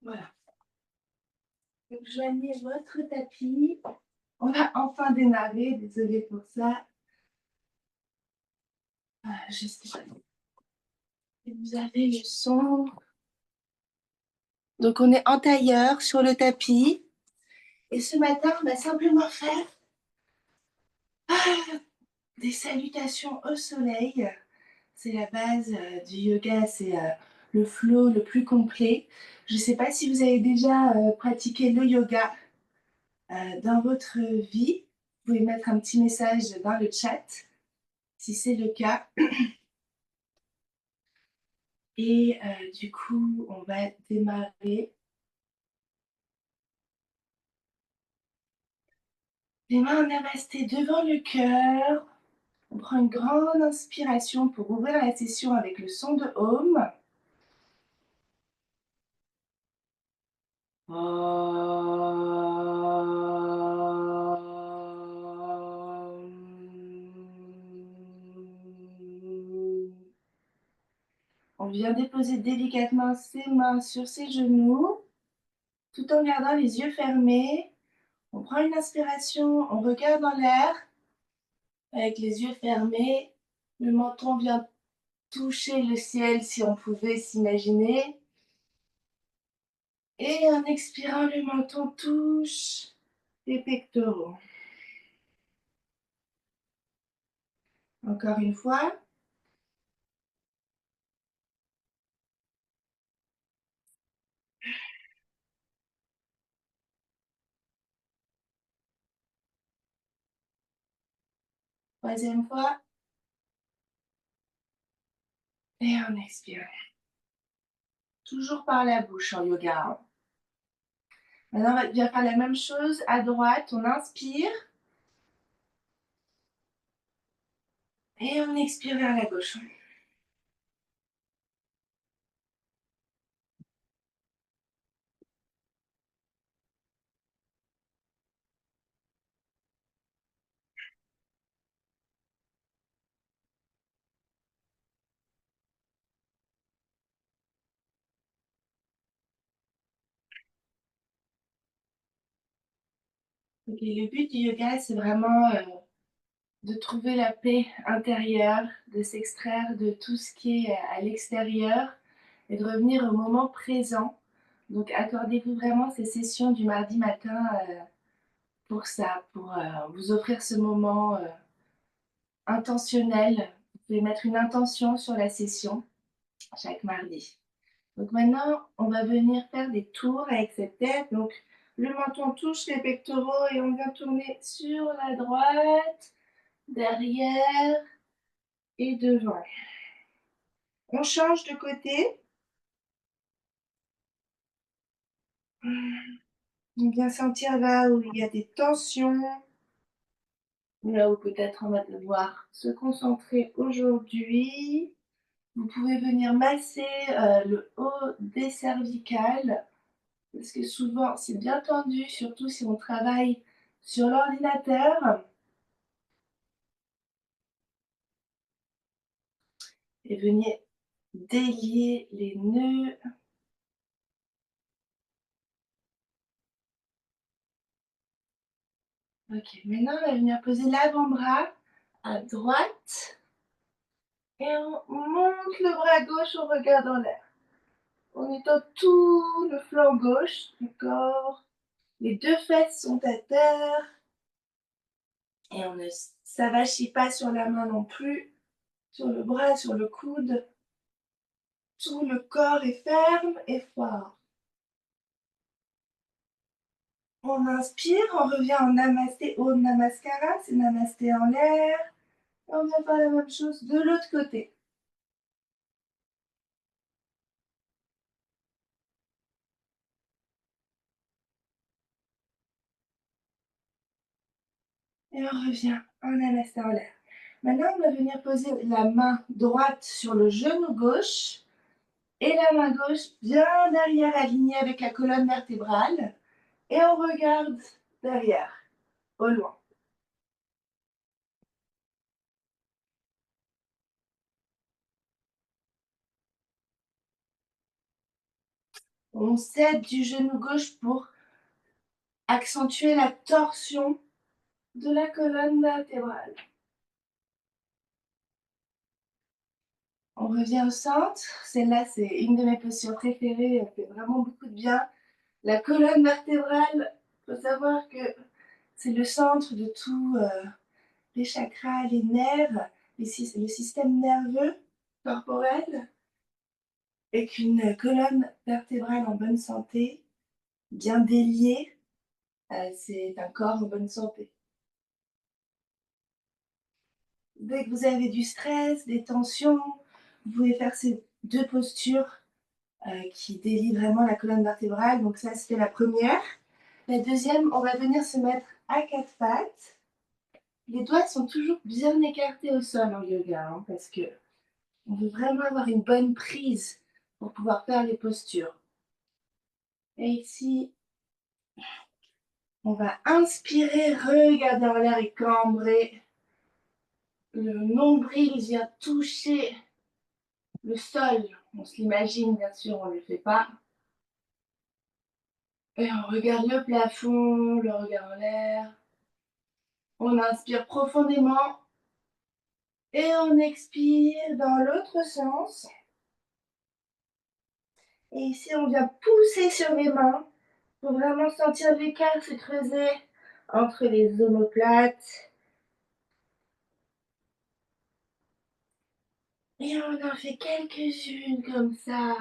Voilà. Donc, joignez votre tapis. On va enfin démarrer. Désolée pour ça. J'espère que vous avez le son. Donc, on est en tailleur sur le tapis. Et ce matin, on va simplement faire des salutations au soleil. C'est la base du yoga, c'est le flow le plus complet. Je ne sais pas si vous avez déjà pratiqué le yoga dans votre vie. Vous pouvez mettre un petit message dans le chat si c'est le cas. Et du coup, on va démarrer. Les mains en namasté devant le cœur. On prend une grande inspiration pour ouvrir la session avec le son de Om. On vient déposer délicatement ses mains sur ses genoux, tout en gardant les yeux fermés. On prend une inspiration, on regarde dans l'air, avec les yeux fermés. Le menton vient toucher le ciel si on pouvait s'imaginer. Et en expirant, le menton touche les pectoraux. Encore une fois. Troisième fois. Et on expire. Toujours par la bouche en yoga. Maintenant, on va bien faire la même chose à droite. On inspire. Et on expire vers la gauche. Okay, le but du yoga, c'est vraiment de trouver la paix intérieure, de s'extraire de tout ce qui est à l'extérieur et de revenir au moment présent. Donc, accordez-vous vraiment ces sessions du mardi matin pour ça, pour vous offrir ce moment intentionnel. Vous pouvez mettre une intention sur la session chaque mardi. Donc maintenant, on va venir faire des tours avec cette tête. Donc, le menton touche les pectoraux et on vient tourner sur la droite, derrière et devant. On change de côté. On vient sentir là où il y a des tensions, là où peut-être on va devoir se concentrer aujourd'hui. Vous pouvez venir masser le haut des cervicales, parce que souvent c'est bien tendu, surtout si on travaille sur l'ordinateur. Et venez délier les nœuds. Ok, maintenant on va venir poser l'avant-bras à droite et on monte le bras gauche, on regarde en l'air. On étend tout le flanc gauche du corps. Les deux fesses sont à terre et on ne s'avachit pas sur la main non plus, sur le bras, sur le coude. Tout le corps est ferme et fort. On inspire, on revient en Namasté, Om Namaskara, c'est Namasté en l'air. Et on vient faire la même chose de l'autre côté. Et on revient en Namasté en l'air. Maintenant, on va venir poser la main droite sur le genou gauche et la main gauche bien derrière, alignée avec la colonne vertébrale. Et on regarde derrière, au loin. On s'aide du genou gauche pour accentuer la torsion de la colonne vertébrale. On revient au centre. Celle-là, c'est une de mes postures préférées. Elle fait vraiment beaucoup de bien. La colonne vertébrale, il faut savoir que c'est le centre de tous les chakras, les nerfs, le système nerveux corporel. Et qu'une colonne vertébrale en bonne santé, bien déliée, c'est un corps en bonne santé. Dès que vous avez du stress, des tensions, vous pouvez faire ces deux postures qui délient vraiment la colonne vertébrale. Donc ça, c'était la première. La deuxième, on va venir se mettre à quatre pattes. Les doigts sont toujours bien écartés au sol en yoga, hein, parce que on veut vraiment avoir une bonne prise pour pouvoir faire les postures. Et ici, on va inspirer, regarder en l'air et cambrer. Le nombril vient toucher le sol. On se l'imagine, bien sûr, on ne le fait pas. Et on regarde le plafond, le regard en l'air. On inspire profondément et on expire dans l'autre sens. Et ici, on vient pousser sur les mains pour vraiment sentir l'écart se creuser entre les omoplates. Et on en fait quelques-unes comme ça.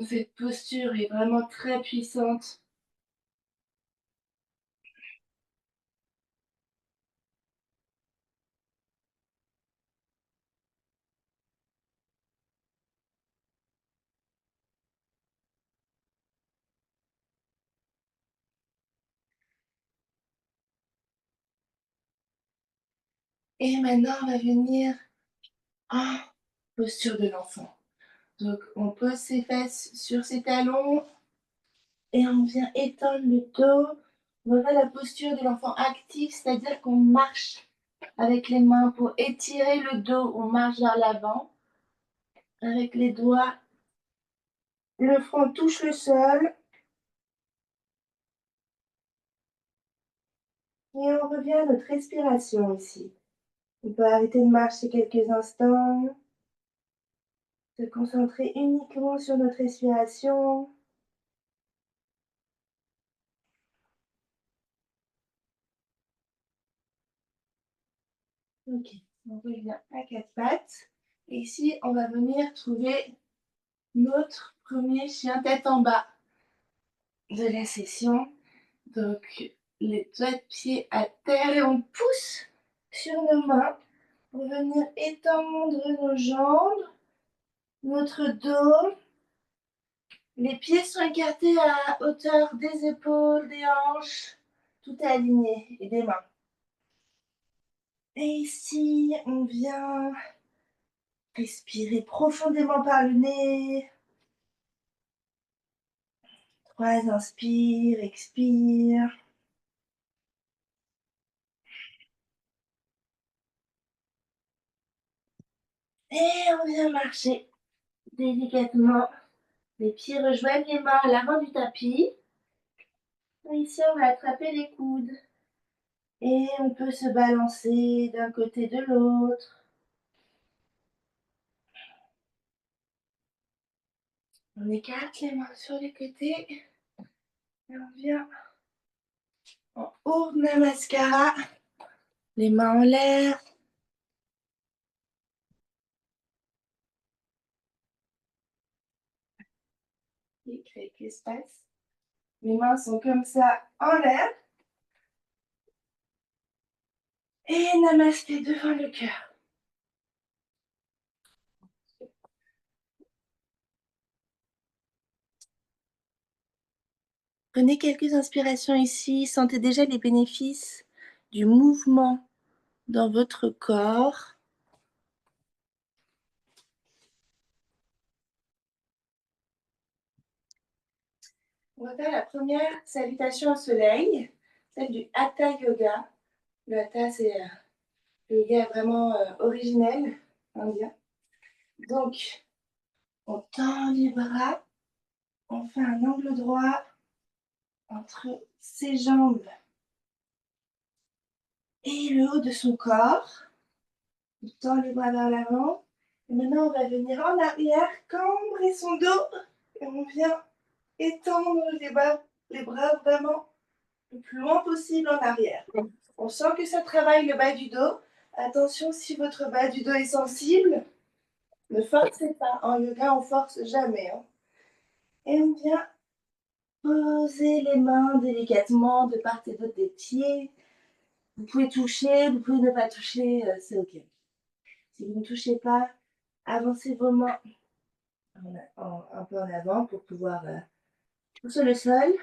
Cette posture est vraiment très puissante. Et maintenant, on va venir en posture de l'enfant. Donc, on pose ses fesses sur ses talons et on vient étendre le dos. On va faire la posture de l'enfant actif, c'est-à-dire qu'on marche avec les mains pour étirer le dos. On marche vers l'avant avec les doigts. Le front touche le sol. Et on revient à notre respiration ici. On peut arrêter de marcher quelques instants, se concentrer uniquement sur notre respiration. Ok, on revient à quatre pattes. Et ici, on va venir trouver notre premier chien tête en bas de la session. Donc, les doigts de pied à terre et on pousse sur nos mains pour venir étendre nos jambes, notre dos. Les pieds sont écartés à hauteur des épaules, des hanches, tout est aligné et des mains. Et ici, on vient respirer profondément par le nez. 3, inspire, expire. Et on vient marcher délicatement. Les pieds rejoignent les mains à l'avant du tapis. Et ici, on va attraper les coudes. Et on peut se balancer d'un côté de l'autre. On écarte les mains sur les côtés. Et on vient en Urdhva Namaskara. Les mains en l'air. Et quelques espaces. Les mains sont comme ça en l'air. Et namasté devant le cœur. Prenez quelques inspirations ici. Sentez déjà les bénéfices du mouvement dans votre corps. On va faire la première salutation au soleil, celle du Hatha Yoga. Le Hatha, c'est le yoga vraiment originel indien. Donc, On tend les bras. On fait un angle droit entre ses jambes et le haut de son corps. On tend les bras vers l'avant. Et maintenant, on va venir en arrière, cambrer son dos. Et on vient étendre les bras vraiment le plus loin possible en arrière. On sent que ça travaille le bas du dos. Attention, si votre bas du dos est sensible, ne forcez pas. En yoga, on force jamais. Hein. Et on vient poser les mains délicatement de part et d'autre des pieds. Vous pouvez toucher, vous pouvez ne pas toucher, c'est ok. Si vous ne touchez pas, avancez vos mains un peu en avant pour pouvoir toucher le sol.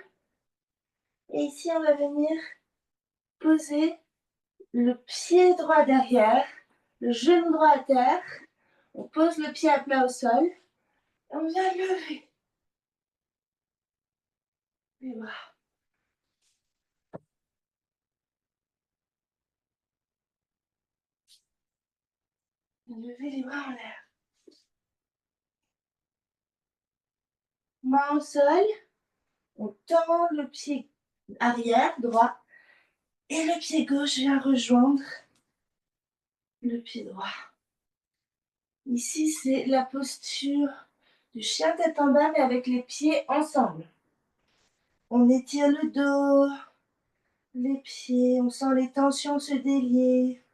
Et ici, on va venir poser le pied droit derrière, le genou droit à terre. On pose le pied à plat au sol. Et on vient lever les bras. Lever les bras en l'air. Main au sol. On tend le pied arrière, droit. Et le pied gauche vient rejoindre le pied droit. Ici, c'est la posture du chien tête en bas, mais avec les pieds ensemble. On étire le dos, les pieds, on sent les tensions se délier.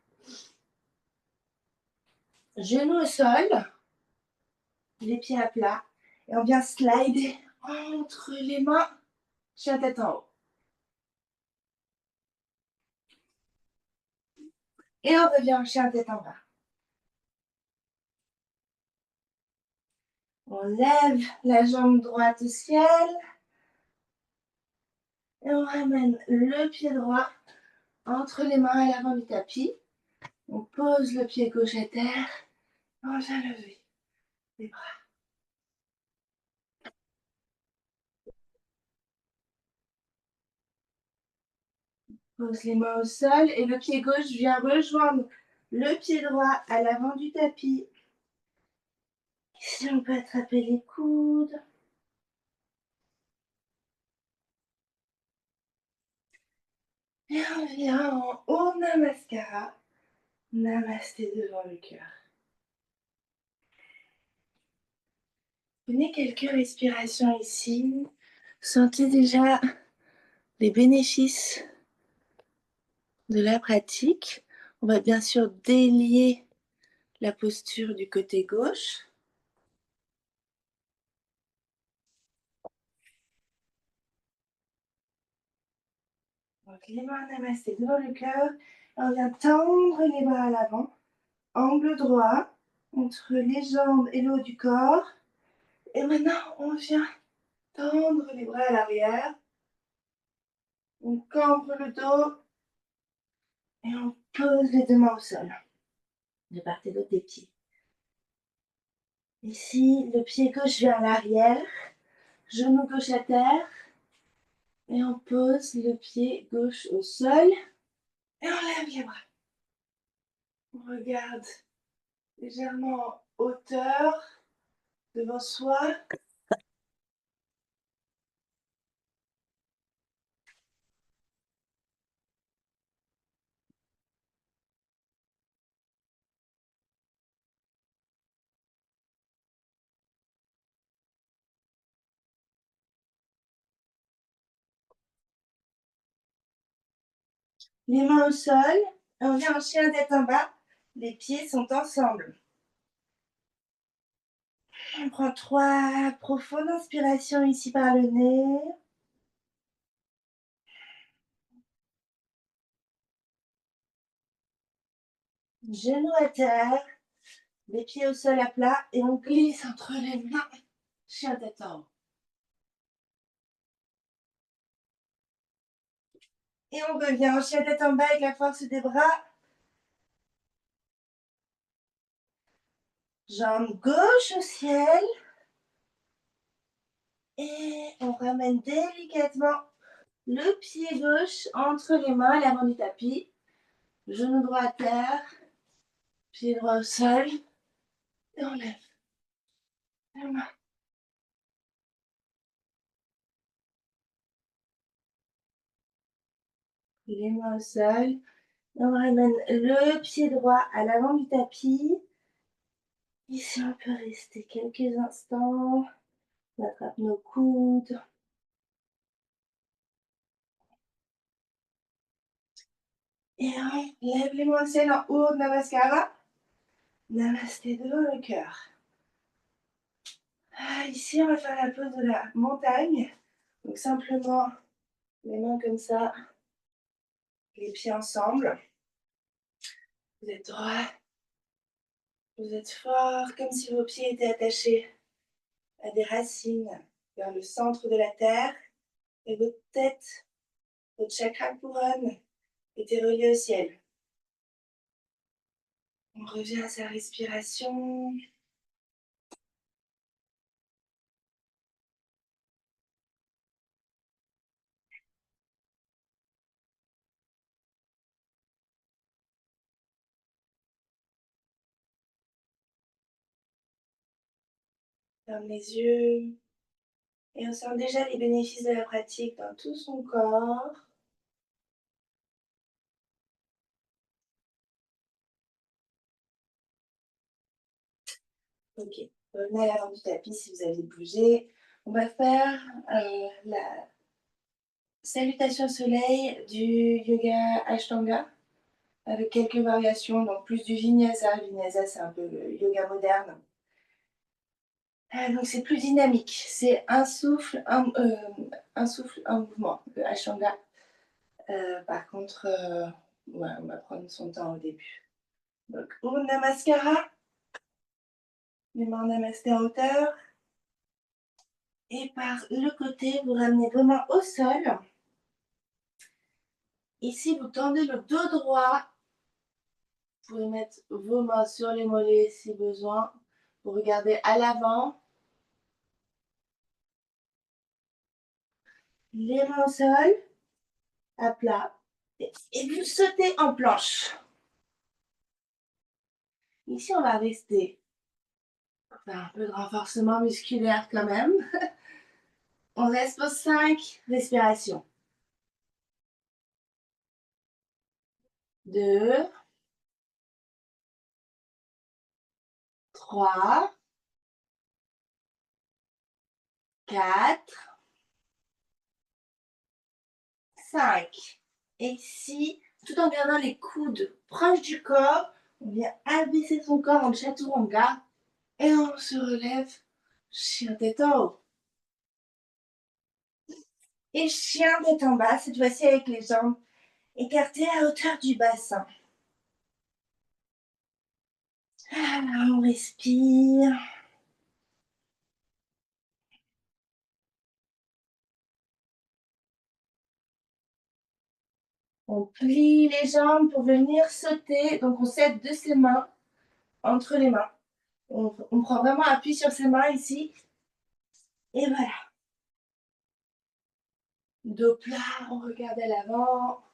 Genoux au sol, les pieds à plat. Et on vient slider entre les mains, chien tête en haut. Et on revient chien tête en bas. On lève la jambe droite au ciel. Et on ramène le pied droit entre les mains à l'avant du tapis. On pose le pied gauche à terre. On vient lever les bras. Pose les mains au sol et le pied gauche vient rejoindre le pied droit à l'avant du tapis. Ici, on peut attraper les coudes. Et on vient en haut Namaskara. Namasté devant le cœur. Prenez quelques respirations ici. Sentez déjà les bénéfices de la pratique. On va bien sûr délier la posture du côté gauche. Donc les mains namasté devant le cœur. On vient tendre les bras à l'avant. Angle droit entre les jambes et le haut du corps. Et maintenant, on vient tendre les bras à l'arrière. On cambre le dos et on pose les deux mains au sol, de part et d'autre des pieds. Ici, le pied gauche vient à l'arrière, genou gauche à terre. Et on pose le pied gauche au sol. Et on lève les bras. On regarde légèrement en hauteur devant soi. Les mains au sol. Et on vient en chien tête en bas. Les pieds sont ensemble. On prend 3 profondes inspirations ici par le nez. Genoux à terre. Les pieds au sol à plat. Et on glisse entre les mains. Chien tête en haut. Et on revient en chien tête en bas avec la force des bras. Jambe gauche au ciel. Et on ramène délicatement le pied gauche entre les mains à l'avant du tapis. Genou droit à terre. Pied droit au sol. Et on lève Les mains au sol. On ramène le pied droit à l'avant du tapis. Ici, on peut rester quelques instants. On attrape nos coudes. Et on lève les mains au ciel en haut, Namaskara. Namasté devant le cœur. Ici, on va faire la pose de la montagne. Donc simplement les mains comme ça, les pieds ensemble. Vous êtes droit, vous êtes fort, comme si vos pieds étaient attachés à des racines vers le centre de la terre. Et votre tête, votre chakra couronne était reliée au ciel. On revient à sa respiration. Ferme les yeux. Et on sent déjà les bénéfices de la pratique dans tout son corps. Ok, revenez à l'avant du tapis si vous avez bougé. On va faire la salutation au soleil du yoga Ashtanga avec quelques variations, donc plus du Vinyasa. Vinyasa, c'est un peu le yoga moderne. Donc c'est plus dynamique. C'est un souffle, un mouvement, le Ashtanga. Par contre, ouais, on va prendre son temps au début. Donc, Om Namaskara. Les mains en namasté en hauteur. Et par le côté, vous ramenez vos mains au sol. Ici, vous tendez le dos droit. Vous pouvez mettre vos mains sur les mollets si besoin. Vous regardez à l'avant. Les mains au sol, à plat. Et vous sautez en planche. Ici, on va rester. Faire un peu de renforcement musculaire quand même. On reste pour 5 respirations. 2, 3, 4, 5. Et ici, tout en gardant les coudes proches du corps, on vient abaisser son corps en chaturanga. Et on se relève, chien tête en haut. Et chien tête en bas, cette fois-ci avec les jambes écartées à hauteur du bassin. Alors, on respire. On plie les jambes pour venir sauter. Donc, on s'aide de ses mains entre les mains. On prend vraiment appui sur ses mains ici. Et voilà. Dos plat, on regarde à l'avant.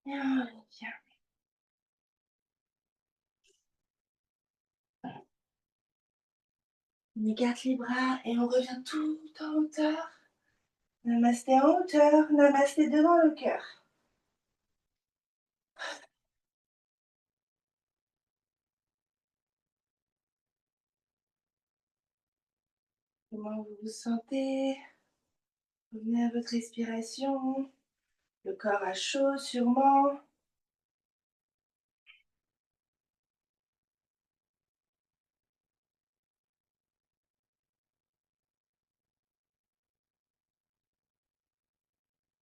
Et on revient. On écarte les bras et on revient tout en hauteur. Namasté en hauteur, namasté devant le cœur. Comment vous vous sentez? Revenez à votre respiration. Le corps a chaud sûrement.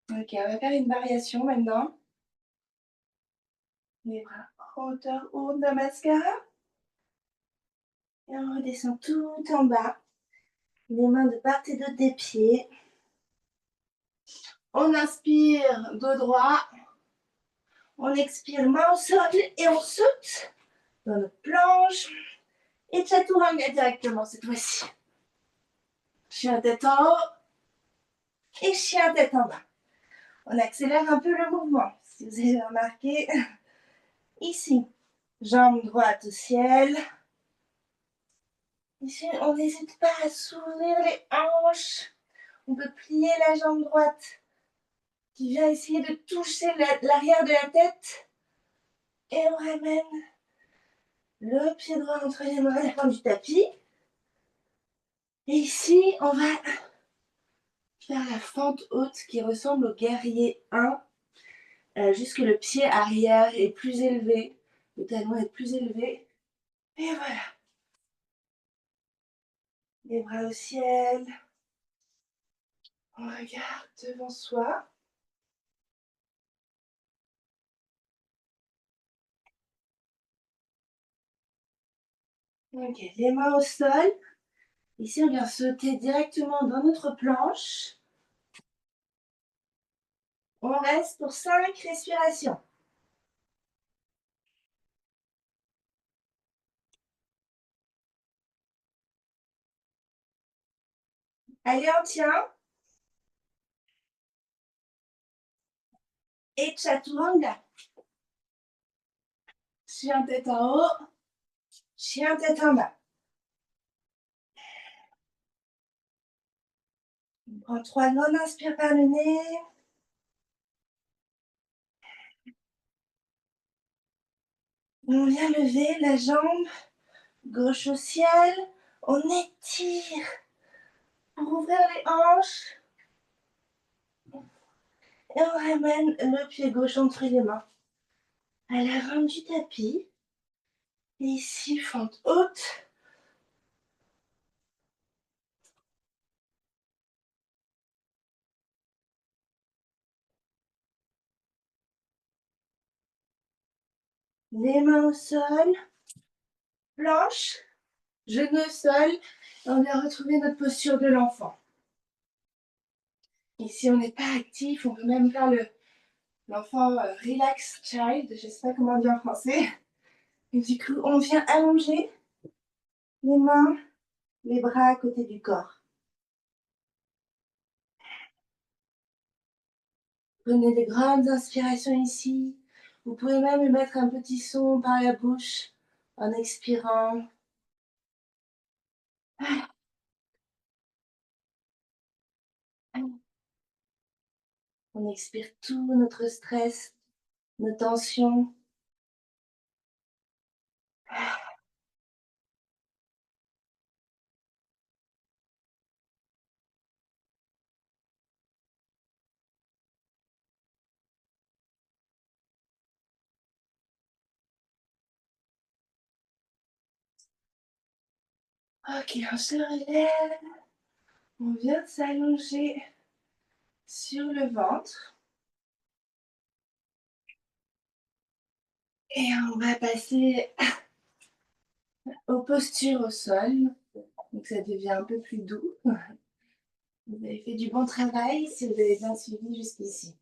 Ok, on va faire une variation maintenant. Les bras en hauteur, haut, Namaskara. Et on redescend tout en bas. Les mains de part et d'autre des pieds. On inspire, dos droit. On expire, main au sol et on saute dans notre planche. Et chaturanga directement cette fois-ci. Chien tête en haut et chien tête en bas. On accélère un peu le mouvement. Si vous avez remarqué, ici, jambe droite au ciel, Ici, on n'hésite pas à s'ouvrir les hanches. On peut plier la jambe droite qui vient essayer de toucher l'arrière de la tête. Et on ramène le pied droit entre les mains à la fin du tapis. Et ici, on va faire la fente haute qui ressemble au guerrier 1, jusque le pied arrière est plus élevé, le talon est plus élevé. Et voilà. Les bras au ciel. On regarde devant soi. Ok, les mains au sol. Ici, on vient sauter directement dans notre planche. On reste pour 5 respirations. Allez, on tient. Et chaturanga. Chien tête en haut. Chien tête en bas. On prend 3 grandes inspires par le nez. On vient lever la jambe gauche au ciel. On étire pour ouvrir les hanches. Et on ramène le pied gauche entre les mains à l'avant du tapis. Et ici, fente haute. Les mains au sol. Planche. Genoux au sol. Et on vient retrouver notre posture de l'enfant. Ici, on n'est pas actif. On peut même faire l'enfant relax child. Je ne sais pas comment dire en français. Et du coup, on vient allonger les mains, les bras à côté du corps. Prenez des grandes inspirations ici. Vous pouvez même émettre un petit son par la bouche en expirant. On expire tout notre stress, nos tensions. Ok, on se relève. On vient de s'allonger sur le ventre. Et on va passer aux postures au sol. Donc ça devient un peu plus doux. Vous avez fait du bon travail si vous avez bien suivi jusqu'ici.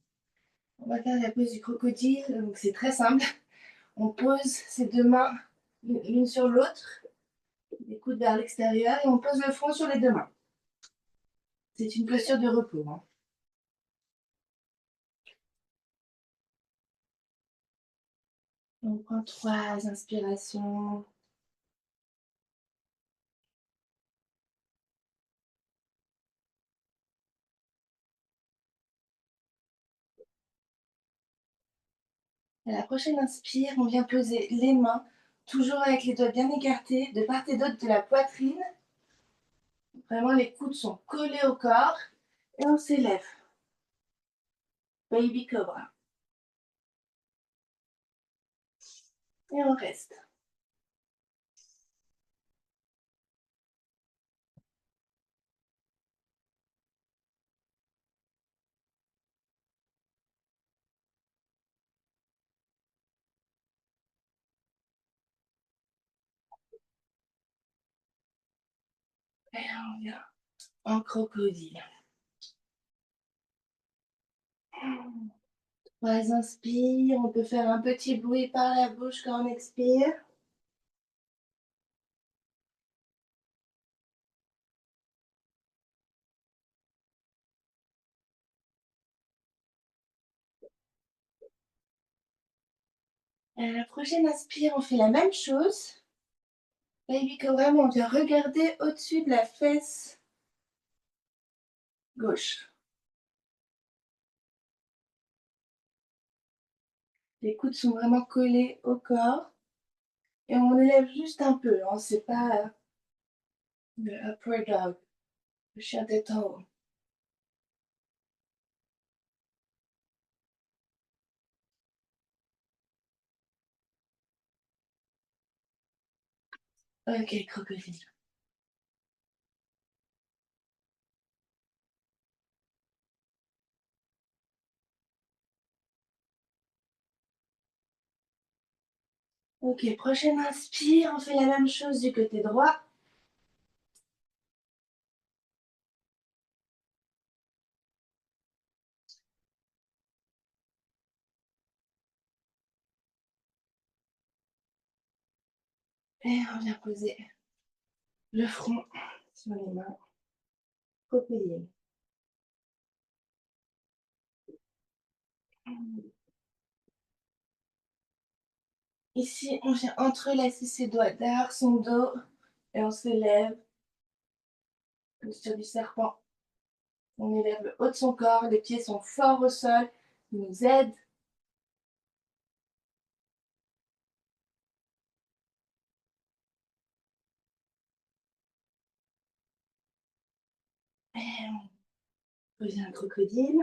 On va faire la pose du crocodile. Donc c'est très simple. On pose ses deux mains l'une sur l'autre, les coudes vers l'extérieur, et on pose le front sur les deux mains. C'est une posture de repos. Hein. On prend 3 inspirations. À la prochaine inspire, on vient poser les mains, toujours avec les doigts bien écartés, de part et d'autre de la poitrine. Vraiment, les coudes sont collés au corps. Et on s'élève. Baby Cobra. Et on reste. Et on vient en crocodile. 3 inspires. On peut faire un petit bruit par la bouche quand on expire. À la prochaine inspire, on fait la même chose. Baby Cobra, on vient regarder au-dessus de la fesse gauche. Les coudes sont vraiment collés au corps. Et on élève juste un peu, hein. C'est pas le upward dog, le chien tête en haut. Ok, crocodile. Ok, prochaine inspire, on fait la même chose du côté droit. Et on vient poser le front sur les mains. Crocodile. Ici, on vient entrelacer ses doigts derrière son dos et on se lève, posture du serpent. On élève le haut de son corps, les pieds sont forts au sol, ils nous aident. Et on pose un crocodile.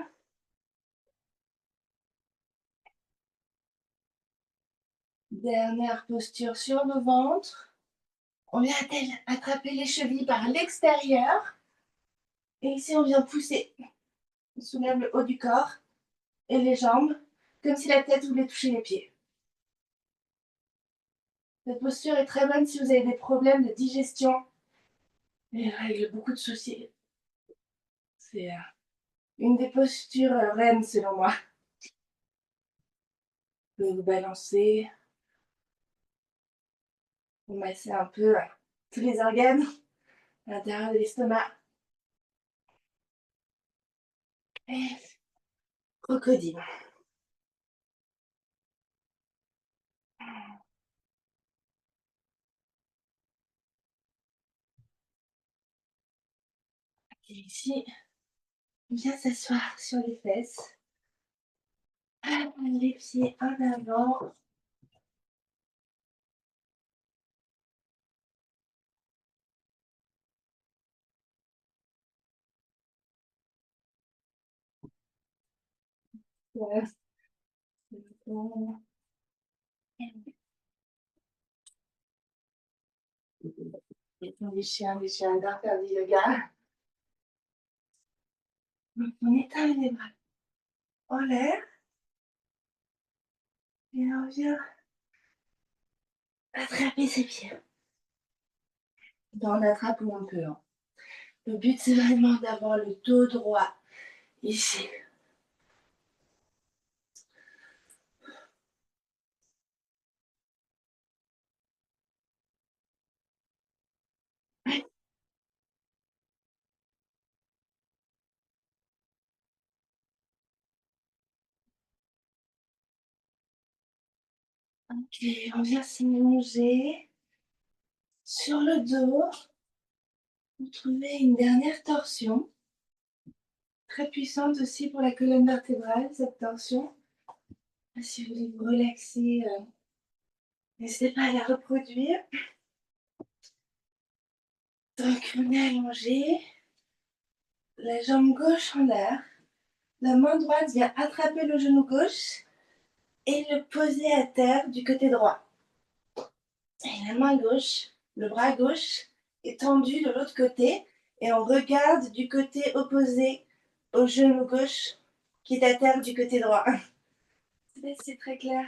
Dernière posture sur le ventre. On vient attraper les chevilles par l'extérieur. Et ici, on vient pousser. On soulève le haut du corps et les jambes, comme si la tête voulait toucher les pieds. Cette posture est très bonne si vous avez des problèmes de digestion et règle beaucoup de soucis. C'est une des postures reines selon moi. Vous pouvez vous balancer, vous masser un peu tous les organes à l'intérieur de l'estomac. Et crocodile. Et ici, on vient s'asseoir sur les fesses. Les pieds en avant. Ouais, c'est bon. Les chiens adorent faire du yoga. Donc, on étend les bras en l'air et on vient attraper ses pieds. On attrape où on peut, hein. Le but, c'est vraiment d'avoir le dos droit ici. Ok, on vient s'allonger sur le dos. Vous trouvez une dernière torsion. Très puissante aussi pour la colonne vertébrale, cette torsion. Si vous voulez vous relaxer, n'hésitez pas à la reproduire. Donc, on est allongé, la jambe gauche en l'air. La main droite vient attraper le genou gauche et le poser à terre du côté droit. Et la main gauche, le bras gauche est tendu de l'autre côté et on regarde du côté opposé au genou gauche qui est à terre du côté droit. C'est très clair.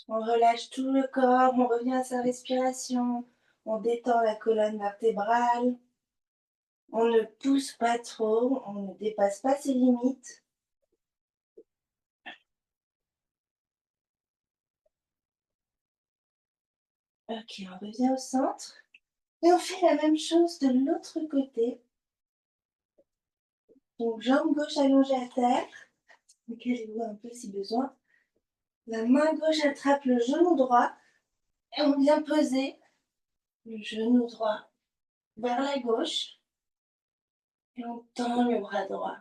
On relâche tout le corps, on revient à sa respiration, on détend la colonne vertébrale, on ne pousse pas trop, on ne dépasse pas ses limites. Ok, on revient au centre et on fait la même chose de l'autre côté. Donc, jambe gauche allongée à terre, décalez-vous un peu si besoin. La main gauche attrape le genou droit et on vient poser le genou droit vers la gauche et on tend le bras droit.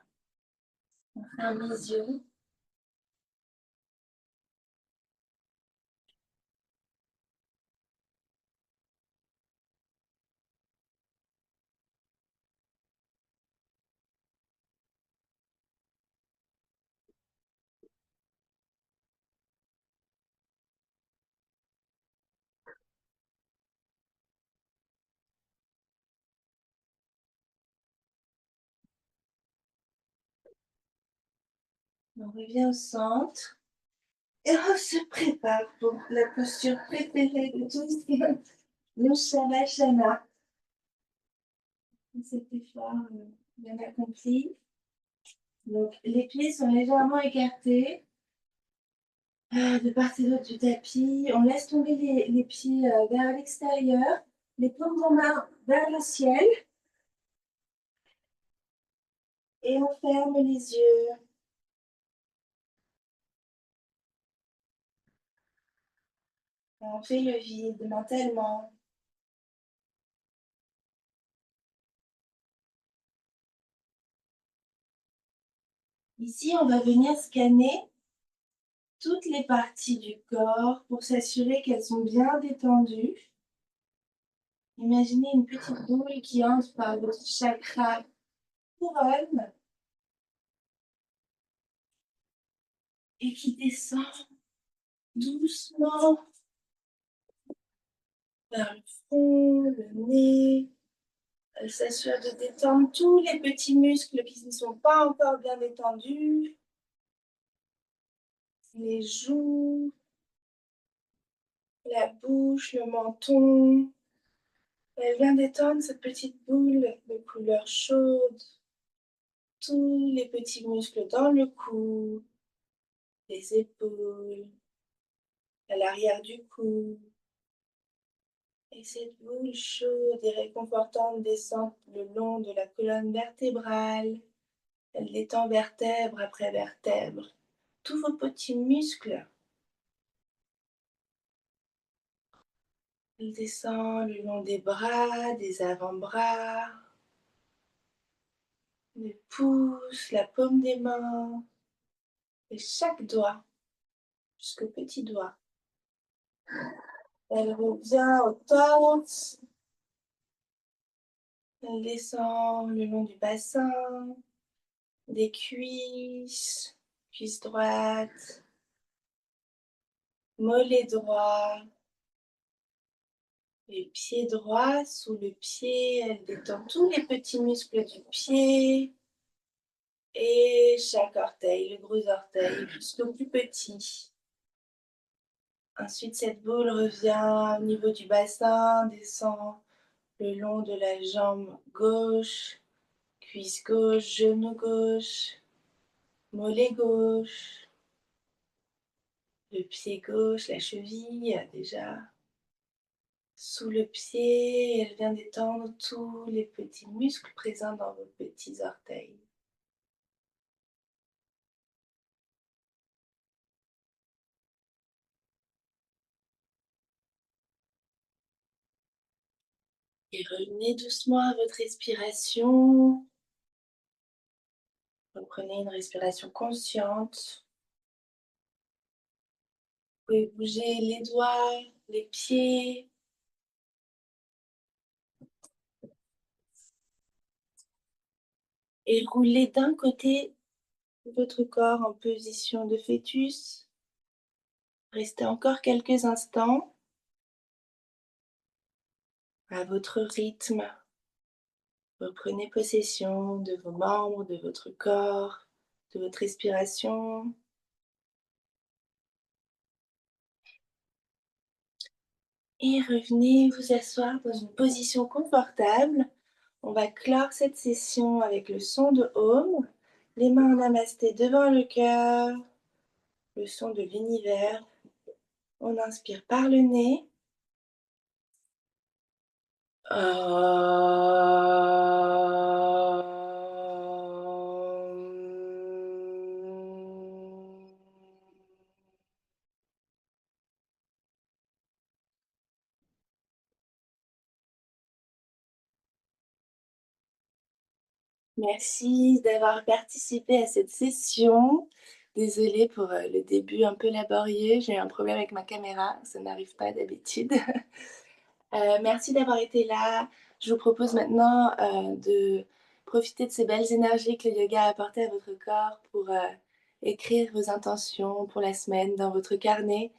On ferme les yeux. On revient au centre et on se prépare pour la posture préférée de tous, le Shavasana. Cet effort bien accompli. Donc, les pieds sont légèrement écartés de part et d'autre du tapis. On laisse tomber les pieds vers l'extérieur, les paumes de main vers le ciel et on ferme les yeux. On fait le vide mentalement. Ici, on va venir scanner toutes les parties du corps pour s'assurer qu'elles sont bien détendues. Imaginez une petite boule qui entre par votre chakra couronne et qui descend doucement vers le front, le nez. Elle s'assure de détendre tous les petits muscles qui ne sont pas encore bien détendus. Les joues, la bouche, le menton. Elle vient détendre cette petite boule de couleur chaude. Tous les petits muscles dans le cou, les épaules, à l'arrière du cou. Et cette boule chaude et réconfortante descend le long de la colonne vertébrale. Elle détend vertèbre après vertèbre. Tous vos petits muscles. Elle descend le long des bras, des avant-bras, les pouces, la paume des mains et chaque doigt jusqu'au petit doigt. Elle revient au torse. Elle descend le long du bassin, des cuisses, cuisse droite, mollet droit, les pieds droits sous le pied. Elle détend tous les petits muscles du pied et chaque orteil, le gros orteil jusqu'au plus petit. Ensuite, cette boule revient au niveau du bassin, descend le long de la jambe gauche, cuisse gauche, genou gauche, mollet gauche, le pied gauche, la cheville déjà sous le pied. Elle vient détendre tous les petits muscles présents dans vos petits orteils. Et revenez doucement à votre respiration. Reprenez une respiration consciente. Vous pouvez bouger les doigts, les pieds. Et roulez d'un côté de votre corps en position de fœtus. Restez encore quelques instants à votre rythme. Reprenez possession de vos membres, de votre corps, de votre respiration. Et revenez vous asseoir dans une position confortable. On va clore cette session avec le son de Om. Les mains en namasté devant le cœur. Le son de l'univers. On inspire par le nez. Merci d'avoir participé à cette session. Désolée pour le début un peu laborieux, j'ai eu un problème avec ma caméra, ça n'arrive pas d'habitude. Merci d'avoir été là. Je vous propose maintenant de profiter de ces belles énergies que le yoga a apportées à votre corps pour écrire vos intentions pour la semaine dans votre carnet.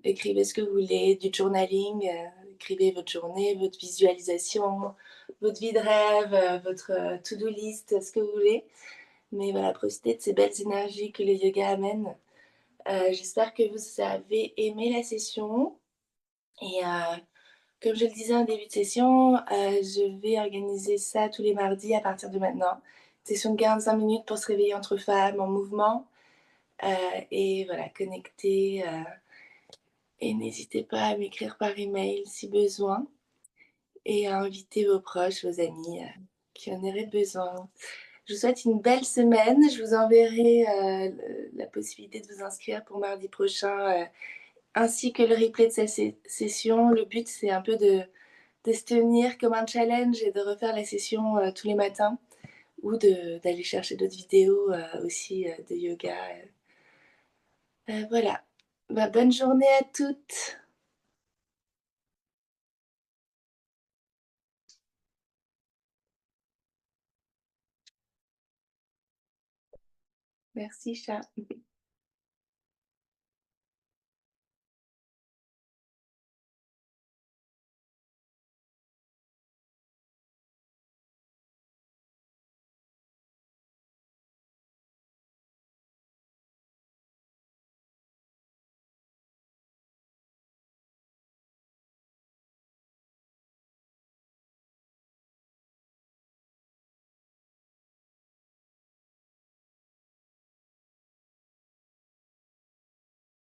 Écrivez ce que vous voulez, du journaling, écrivez votre journée, votre visualisation, votre vie de rêve, votre to-do list, ce que vous voulez. Mais voilà, profitez de ces belles énergies que le yoga amène. J'espère que vous avez aimé la session. Et comme je le disais en début de session, je vais organiser ça tous les mardis à partir de maintenant. Session de 45 minutes pour se réveiller entre femmes en mouvement. Et voilà, connecter. Et n'hésitez pas à m'écrire par email si besoin. Et à inviter vos proches, vos amis qui en auraient besoin. Je vous souhaite une belle semaine. Je vous enverrai la possibilité de vous inscrire pour mardi prochain, ainsi que le replay de cette session. Le but, c'est un peu de se tenir comme un challenge et de refaire la session tous les matins ou d'aller chercher d'autres vidéos aussi de yoga. Voilà. Bah, bonne journée à toutes. Merci, chat.